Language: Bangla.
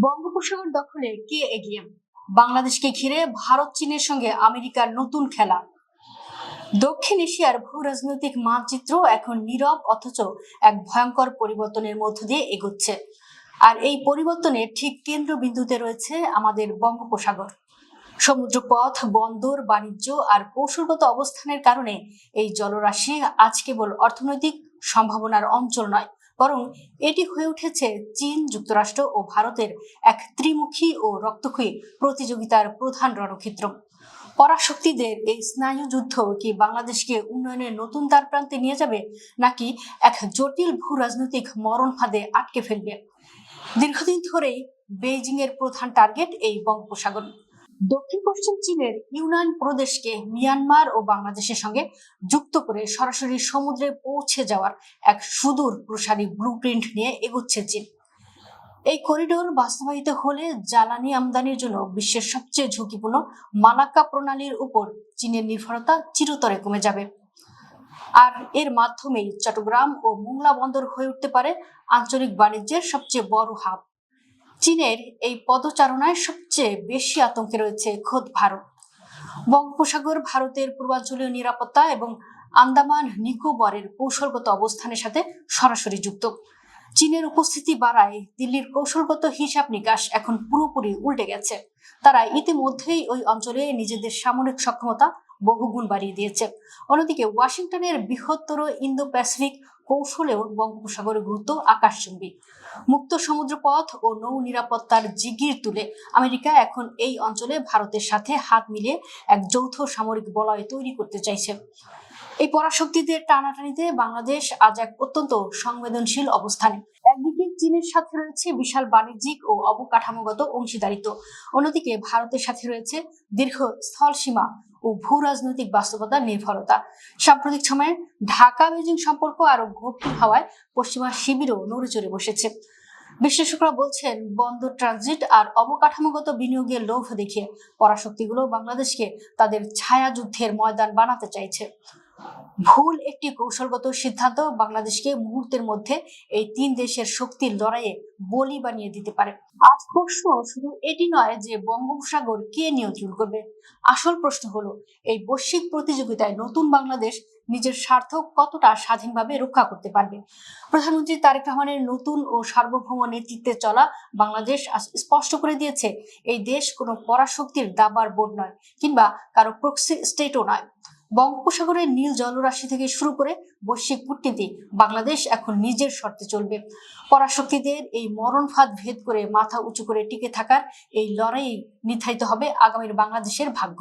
বঙ্গোপসাগর দখলে কে এগিয়ে? বাংলাদেশকে ঘিরে ভারত চীনের সঙ্গে আমেরিকার নতুন খেলা। দক্ষিণ এশিয়ার ভূ রাজনৈতিক মানচিত্র এখন নীরব অথচ এক ভয়ঙ্কর পরিবর্তনের মধ্য দিয়ে এগোচ্ছে। আর এই পরিবর্তনের ঠিক কেন্দ্রবিন্দুতে রয়েছে আমাদের বঙ্গোপসাগর। সমুদ্রপথ, বন্দর, বাণিজ্য আর কৌশলগত অবস্থানের কারণে এই জলরাশি আজ কেবল অর্থনৈতিক সম্ভাবনার অঞ্চল নয়, বরং এটি হয়ে উঠেছে চীন, যুক্তরাষ্ট্র ও ভারতের এক ত্রিমুখী ও রক্তক্ষয়ী প্রতিযোগিতার প্রধান রণক্ষেত্র। পরাশক্তিদের এই স্নায়ু যুদ্ধ কি বাংলাদেশকে উন্নয়নের নতুন দ্বারপ্রান্তে নিয়ে যাবে, নাকি এক জটিল ভূ রাজনৈতিক মরণ ফাঁদে আটকে ফেলবে? দীর্ঘদিন ধরেই বেইজিং এর প্রধান টার্গেট এই বঙ্গোপসাগর। দক্ষিণ পশ্চিম চীনের ইউনান প্রদেশকে মিয়ানমার ও বাংলাদেশের সঙ্গে যুক্ত করে সরাসরি সমুদ্রে পৌঁছে যাওয়ার এক সুদূর প্রসারী ব্লুপ্রিন্ট নিয়ে এগোচ্ছে চীন। এই করিডোর বাস্তবায়িত হলে জ্বালানি আমদানির জন্য বিশ্বের সবচেয়ে ঝুঁকিপূর্ণ মালাক্কা প্রণালীর উপর চীনের নির্ভরতা চিরতরে কমে যাবে। আর এর মাধ্যমেই চট্টগ্রাম ও মোংলা বন্দর হয়ে উঠতে পারে আঞ্চলিক বাণিজ্যের সবচেয়ে বড় হাব। চীনের এই পদচারণায় সবচেয়ে বেশি আতঙ্কে রয়েছে খোদ ভারত। বঙ্গোপসাগর ভারতের পূর্বাঞ্চলীয় নিরাপত্তা এবং আন্দামান নিকোবরের কৌশলগত অবস্থানের সাথে সরাসরি যুক্ত। চীনের উপস্থিতি বাড়ায় দিল্লির কৌশলগত হিসাব নিকাশ এখন পুরোপুরি উল্টে গেছে। তারা ইতিমধ্যেই ওই অঞ্চলে নিজেদের সামরিক সক্ষমতা বহুগুণ বাড়িয়ে দিয়েছে। অন্যদিকে ওয়াশিংটনের বৃহত্তর ইন্দো প্যাসিফিক কৌশলেও বঙ্গোপসাগরের গুরুত্ব আকাশচুম্বী। মুক্ত সমুদ্রপথ ও নৌ নিরাপত্তার জিগির তুলে আমেরিকা এখন এই অঞ্চলে ভারতের সাথে হাত মিলিয়ে এক যৌথ সামরিক বলয় তৈরি করতে চাইছে। এই পরাশক্তিদের টানাটানিতে বাংলাদেশ আজ এক অত্যন্ত সংবেদনশীল অবস্থানে। একদিকে চীনের সাথে রয়েছে বিশাল বাণিজ্যিক ও অবকাঠামোগত অংশীদারিত্ব, অন্যদিকে ভারতের সাথে রয়েছে দীর্ঘ স্থল সীমা ও ভূ রাজনৈতিক বাস্তবতার নির্ভরতা। সাম্প্রতিক সময়ে ঢাকা বেজিং সম্পর্ক আরো গভীর হওয়ায় পশ্চিমা শিবিরও নড়ে চড়ে বসেছে। বিশ্লেষকরা বলছেন, বন্দর, ট্রানজিট আর অবকাঠামোগত বিনিয়োগের লোভ দেখিয়ে পরাশক্তিগুলো বাংলাদেশকে তাদের ছায়া যুদ্ধের ময়দান বানাতে চাইছে। ভুল একটি কৌশলগত সিদ্ধান্ত বাংলাদেশকে মুহূর্তের মধ্যে এই তিন দেশের শক্তির লড়াইয়ে বলি বানিয়ে দিতে পারে। আজ প্রশ্ন শুধু এটি নয় যে বঙ্গোপসাগর কে নিয়ন্ত্রণ করবে। আসল প্রশ্ন হলো, এই বৈশ্বিক প্রতিযোগিতায় নতুন বাংলাদেশ নিজের স্বার্থ কতটা স্বাধীনভাবে রক্ষা করতে পারবে। প্রধানমন্ত্রী তারেক রহমানের নতুন ও সার্বভৌম নেতৃত্বে চলা বাংলাদেশ স্পষ্ট করে দিয়েছে, এই দেশ কোনো পরাশক্তির দাবার বোর্ড নয়, কিংবা কারো প্রক্সি স্টেটও নয়। বঙ্গোপসাগরের নীল জলরাশি থেকে শুরু করে বৈশ্বিক কূটনীতি, বাংলাদেশ এখন নিজের শর্তে চলবে। পরাশক্তিদের এই মরণ ফাঁদ ভেদ করে মাথা উঁচু করে টিকে থাকার এই লড়াই নির্ধারিত হবে আগামীর বাংলাদেশের ভাগ্য।